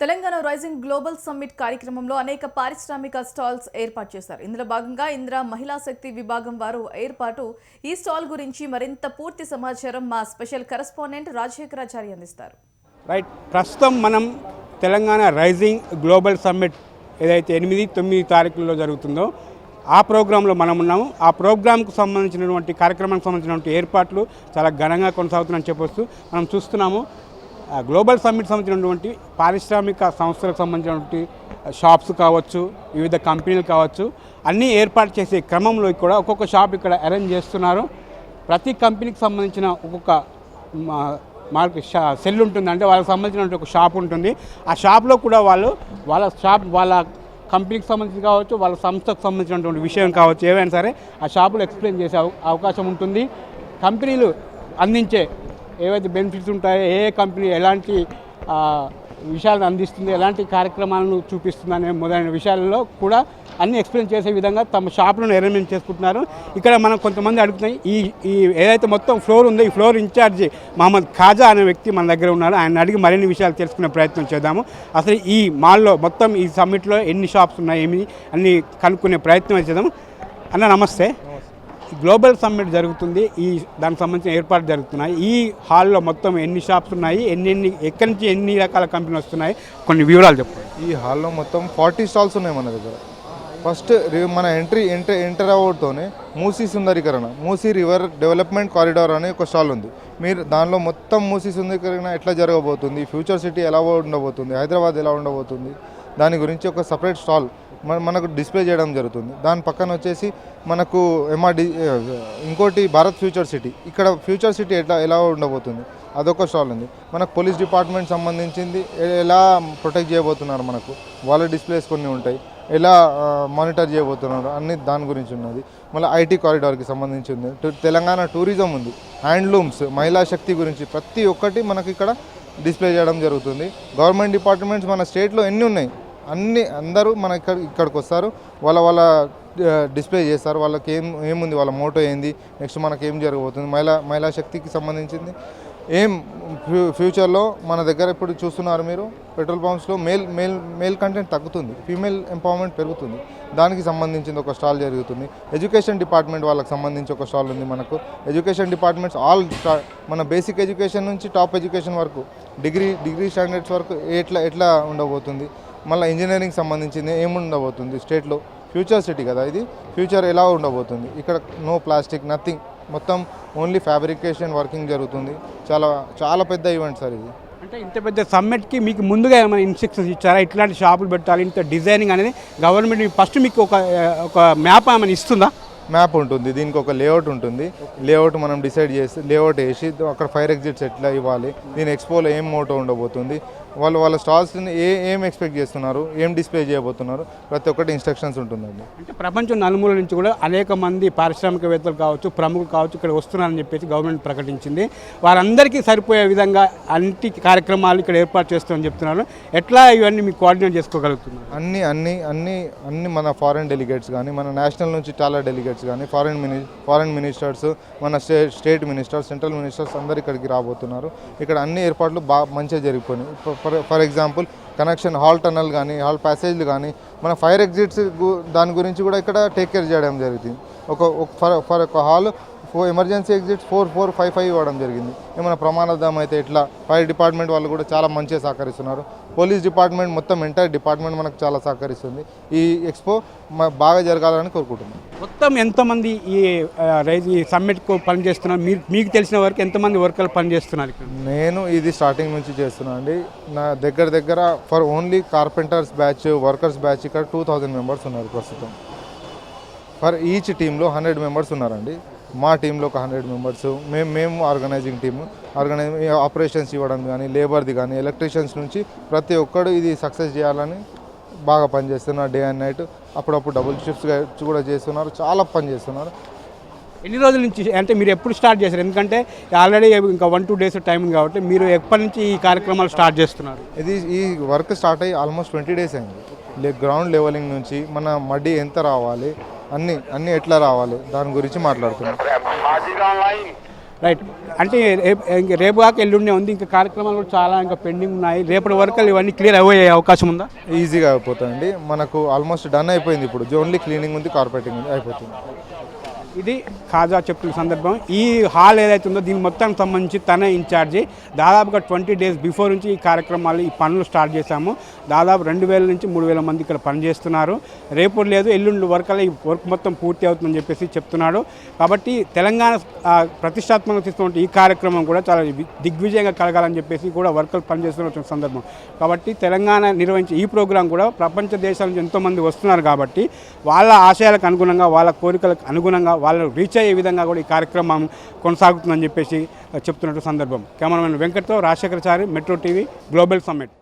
Telangana rising global summit కార్యక్రమంలో అనేక పారిశ్రామిక స్టాల్స్ ఏర్పాటు చేశారు. ఇందులో భాగంగా ఇందిరా మహిళా శక్తి విభాగం వారు ఏర్పాటు ఈ స్టాల్ గురించి మరింత పూర్తి సమాచారం మా స్పెషల్ కరెస్పాండెంట్ రాజశేఖరాచారి అందిస్తారు. రైట్, ప్రస్తుతం మనం తెలంగాణ రైజింగ్ గ్లోబల్ సమ్మిట్ ఏదైతే 8-9 తారీఖుల్లో జరుగుతుందో ఆ ప్రోగ్రాంలో మనం ఉన్నాము. ఆ ప్రోగ్రాంకు సంబంధించినటువంటి కార్యక్రమానికి సంబంధించినటువంటి ఏర్పాట్లు చాలా ఘనంగా కొనసాగుతున్నాయని చెప్పొచ్చు. మనం చూస్తున్నాము గ్లోబల్ సమ్మిట్ సంబంధించినటువంటి పారిశ్రామిక సంస్థలకు సంబంధించినటువంటి షాప్స్ కావచ్చు, వివిధ కంపెనీలు కావచ్చు, అన్నీ ఏర్పాటు చేసే క్రమంలో కూడా ఒక్కొక్క షాప్ ఇక్కడ అరేంజ్ చేస్తున్నారు. ప్రతి కంపెనీకి సంబంధించిన ఒక్కొక్క మార్కెట్ సెల్ ఉంటుంది, అంటే వాళ్ళకి సంబంధించినటువంటి ఒక షాప్ ఉంటుంది. ఆ షాప్లో కూడా వాళ్ళ కంపెనీకి సంబంధించి కావచ్చు, వాళ్ళ సంస్థకు సంబంధించినటువంటి విషయం కావచ్చు, ఏవైనా సరే ఆ షాపులో ఎక్స్ప్లెయిన్ చేసే అవకాశం ఉంటుంది. కంపెనీలు అందించే ఏవైతే బెనిఫిట్స్ ఉంటాయో, ఏ కంపెనీ ఎలాంటి విషయాలను అందిస్తుంది, ఎలాంటి కార్యక్రమాలను చూపిస్తుంది అనే మొదలైన విషయాలలో కూడా అన్నీ ఎక్స్ప్లెయిన్ చేసే విధంగా తమ షాపులను అరేంజ్మెంట్ చేసుకుంటున్నారు. ఇక్కడ మనం కొంతమంది అడుగుతున్నాయి, ఈ ఏదైతే మొత్తం ఫ్లోర్ ఉందో ఈ ఫ్లోర్ ఇన్ఛార్జి మహమ్మద్ ఖాజా అనే వ్యక్తి మన దగ్గర ఉన్నారు. ఆయన అడిగి మరిన్ని విషయాలు తెలుసుకునే ప్రయత్నం చేద్దాము. అసలు ఈ మాల్లో మొత్తం ఈ సమ్మిట్లో ఎన్ని షాప్స్ ఉన్నాయి, ఏమి అన్ని కనుక్కునే ప్రయత్నం చేద్దాము. అన్న నమస్తే. గ్లోబల్ సమ్మిట్ జరుగుతుంది, దానికి సంబంధించిన ఏర్పాట్లు జరుగుతున్నాయి. ఈ హాల్లో మొత్తం ఎన్ని షాప్స్ ఉన్నాయి, ఎక్కడి నుంచి ఎన్ని రకాల కంపెనీలు వస్తున్నాయి, కొన్ని వివరాలు చెప్పండి. ఈ హాల్లో మొత్తం 40 స్టాల్స్ ఉన్నాయి మన దగ్గర. ఫస్ట్ మన ఎంటర్ అవుట్తోనే మూసీ సుందరీకరణ, మూసీ రివర్ డెవలప్మెంట్ కారిడార్ అనే ఒక స్టాల్ ఉంది. మీరు దానిలో మొత్తం మూసీ సుందరీకరణ ఎట్లా జరగబోతుంది, ఫ్యూచర్ సిటీ ఎలా ఉండబోతుంది, హైదరాబాద్ ఎలా ఉండబోతుంది, దాని గురించి ఒక సపరేట్ స్టాల్ మనకు డిస్ప్లే చేయడం జరుగుతుంది. దాని పక్కన వచ్చేసి మనకు ఇంకోటి భారత్ ఫ్యూచర్ సిటీ, ఇక్కడ ఫ్యూచర్ సిటీ ఎలా ఉండబోతుంది అదొక స్టాల్ ఉంది. మనకు పోలీస్ డిపార్ట్మెంట్ సంబంధించింది ఎలా ప్రొటెక్ట్ చేయబోతున్నారు, మనకు వాళ్ళ డిస్ప్లేస్ కొన్ని ఉంటాయి, ఎలా మానిటర్ చేయబోతున్నారు అన్ని దాని గురించి ఉన్నది. మళ్ళీ ఐటీ కారిడార్కి సంబంధించి ఉంది, తెలంగాణ టూరిజం ఉంది, హ్యాండ్లూమ్స్, మహిళా శక్తి గురించి ప్రతి ఒక్కటి మనకి ఇక్కడ డిస్ప్లే చేయడం జరుగుతుంది. గవర్నమెంట్ డిపార్ట్మెంట్స్ మన స్టేట్లో ఎన్ని ఉన్నాయి అందరూ మన ఇక్కడికి వస్తారు, వాళ్ళ డిస్ప్లే చేస్తారు. వాళ్ళకి ఏముంది, వాళ్ళ మోటో ఏంది, నెక్స్ట్ మనకి ఏం జరగబోతుంది, మహిళా శక్తికి సంబంధించింది ఫ్యూచర్లో మన దగ్గర ఇప్పుడు చూస్తున్నారు మీరు పెట్రోల్ పంప్స్లో మేల్ కంటెంట్ తగ్గుతుంది, ఫీమేల్ ఎంపవర్మెంట్ పెరుగుతుంది, దానికి సంబంధించింది ఒక స్టాల్ జరుగుతుంది. ఎడ్యుకేషన్ డిపార్ట్మెంట్ వాళ్ళకి సంబంధించి ఒక స్టాల్ ఉంది మనకు. ఎడ్యుకేషన్ డిపార్ట్మెంట్స్ మన బేసిక్ ఎడ్యుకేషన్ నుంచి టాప్ ఎడ్యుకేషన్ వరకు డిగ్రీ స్టాండర్డ్స్ వరకు ఎట్లా ఉండబోతుంది, మళ్ళీ ఇంజనీరింగ్ సంబంధించింది ఏముండబోతుంది, స్టేట్లో ఫ్యూచర్ సిటీ కదా ఇది, ఫ్యూచర్ ఎలా ఉండబోతుంది, ఇక్కడ నో ప్లాస్టిక్ నథింగ్, మొత్తం ఓన్లీ ఫ్యాబ్రికేషన్ వర్కింగ్ జరుగుతుంది. చాలా పెద్ద ఈవెంట్ సార్ ఇది. అంటే ఇంత పెద్ద సమ్మిట్కి మీకు ముందుగా ఏమైనా ఇన్స్ట్రక్షన్స్ ఇచ్చారా, ఇట్లాంటి షాపులు పెట్టాలి, ఇంత డిజైనింగ్ అనేది గవర్నమెంట్ ఫస్ట్ మీకు ఒక మ్యాప్ ఏమైనా ఇస్తుందా? మ్యాప్ ఉంటుంది, దీనికి ఒక లేఅవుట్ ఉంటుంది. లేఅవుట్ మనం డిసైడ్ చేసి లేఅవుట్ వేసి అక్కడ ఫైర్ ఎగ్జిట్స్ ఎట్లా ఇవ్వాలి, దీని ఎక్స్పోలో ఏం మోటో ఉండబోతుంది, వాళ్ళ స్టాల్స్ని ఏం ఎక్స్పెక్ట్ చేస్తున్నారు, ఏం డిస్ప్లే చేయబోతున్నారు, ప్రతి ఒక్కటి ఇన్స్ట్రక్షన్స్ ఉంటుందండి. అంటే ప్రపంచం నలుమూల నుంచి కూడా అనేక మంది పారిశ్రామికవేత్తలు కావచ్చు, ప్రముఖులు కావచ్చు ఇక్కడ వస్తున్నారని చెప్పేసి గవర్నమెంట్ ప్రకటించింది. వారందరికీ సరిపోయే విధంగా అన్ని కార్యక్రమాలు ఇక్కడ ఏర్పాటు చేస్తామని చెప్తున్నారు. ఎట్లా ఇవన్నీ మీకు కోఆర్డినేట్ చేసుకోగలుగుతున్నారు? అన్ని మన ఫారెన్ డెలిగేట్స్ కానీ, మన నేషనల్ నుంచి చాలా డెలిగేట్స్ కానీ, ఫారెన్ మినిస్టర్స్, మన స్టేట్ మినిస్టర్స్, సెంట్రల్ మినిస్టర్స్ అందరు ఇక్కడికి రాబోతున్నారు. ఇక్కడ అన్ని ఏర్పాట్లు బాగా మంచిగా జరిగిపోయినాయి. For example connection hall tunnel కానీ, హాల్ ప్యాసేజ్లు కానీ, మన ఫైర్ ఎగ్జిట్స్ దాని గురించి కూడా ఇక్కడ టేక్ కేర్ చేయడం జరుగుతుంది. ఒక హాల్ ఎమర్జెన్సీ ఎగ్జిట్స్ 4, 4, 5, 5 ఇవ్వడం జరిగింది. ఏమైనా ప్రమాదం అయితే ఇట్లా ఫైర్ డిపార్ట్మెంట్ వాళ్ళు కూడా చాలా మంచిగా సహకరిస్తున్నారు. పోలీస్ డిపార్ట్మెంట్ మొత్తం ఎంటైర్ డిపార్ట్మెంట్ మనకు చాలా సహకరిస్తుంది. ఈ ఎక్స్పో బాగా జరగాలని కోరుకుంటున్నాం. మొత్తం ఎంతమంది ఈ సమ్మిట్కు పనిచేస్తున్నారు? మీకు తెలిసిన వరకు ఎంతమంది వర్కర్లు పనిచేస్తున్నారు? నేను ఇది స్టార్టింగ్ నుంచి చేస్తున్నాను అండి. నా దగ్గర for only carpenters batch, workers batch ఇక్కడ 2000 మెంబర్స్ ఉన్నారు ప్రస్తుతం. ఫర్ ఈచ్ టీంలో 100 మెంబర్స్ ఉన్నారండి. మా టీంలో ఒక 100 మెంబర్స్. మేము ఆర్గనైజింగ్ టీము, ఆపరేషన్స్ ఇవ్వడం కానీ, లేబర్ది కానీ, ఎలక్ట్రీషియన్స్ నుంచి ప్రతి ఒక్కడు ఇది సక్సెస్ చేయాలని బాగా పనిచేస్తున్నారు. డే అండ్ నైట్, అప్పుడప్పుడు డబుల్ షిఫ్ట్స్ కూడా చేస్తున్నారు, చాలా పని చేస్తున్నారు. ఎన్ని రోజుల నుంచి, అంటే మీరు ఎప్పుడు స్టార్ట్ చేశారు? ఎందుకంటే ఆల్రెడీ ఇంకా 1-2 డేస్ టైం ఉంది కాబట్టి మీరు ఎప్పటి నుంచి ఈ కార్యక్రమాలు స్టార్ట్ చేస్తున్నారు? ఈ వర్క్ స్టార్ట్ అయ్యి ఆల్మోస్ట్ 20 డేస్ అయింది. గ్రౌండ్ లెవెలింగ్ నుంచి మన మడ్డి ఎంత రావాలి, అన్నీ ఎట్లా రావాలి దాని గురించి మాట్లాడుతున్నాం. రైట్. అంటే రేపు కాక ఎల్లుండే ఉంది, ఇంకా కార్యక్రమాలు కూడా చాలా ఇంకా పెండింగ్ ఉన్నాయి. రేపటి వరకు ఇవన్నీ క్లియర్ అయ్యే అవకాశం ఉందా? ఈజీగా అయిపోతుందండి. మనకు ఆల్మోస్ట్ డన్ అయిపోయింది. ఇప్పుడు ఓన్లీ క్లీనింగ్ ఉంది, కార్పెటింగ్ ఉంది, అయిపోతుంది. ఇది ఖాజా చెప్తున్న సందర్భం. ఈ హాల్ ఏదైతే ఉందో దీని మొత్తానికి సంబంధించి తనే ఇన్ఛార్జి. దాదాపుగా 20 days బిఫోర్ నుంచి ఈ కార్యక్రమాలు ఈ పనులు స్టార్ట్ చేశాము. దాదాపు 2000 నుంచి 3000 మంది ఇక్కడ పనిచేస్తున్నారు. రేపు లేదు ఎల్లుండి వరకు ఈ వర్క్ మొత్తం పూర్తి అవుతుందని చెప్పేసి చెప్తున్నాడు. కాబట్టి తెలంగాణ ప్రతిష్టాత్మకంగా తీసుకున్న ఈ కార్యక్రమం కూడా చాలా దిగ్విజయంగా కలగాలని చెప్పేసి కూడా వర్కర్లు పనిచేస్తున్న సందర్భం. కాబట్టి తెలంగాణ నిర్వహించే ఈ ప్రోగ్రాం కూడా ప్రపంచ దేశాల నుంచి ఎంతోమంది వస్తున్నారు కాబట్టి వాళ్ళ ఆశయాలకు అనుగుణంగా, వాళ్ళ కోరికలకు అనుగుణంగా వాళ్ళు రీచ్ అయ్యే విధంగా కూడా ఈ కార్యక్రమం కొనసాగుతుందని చెప్పేసి చెప్తున్నట్టు సందర్భం. కెమెరామెన్ వెంకట్తో Rajasekharachari, metro TV, global summit.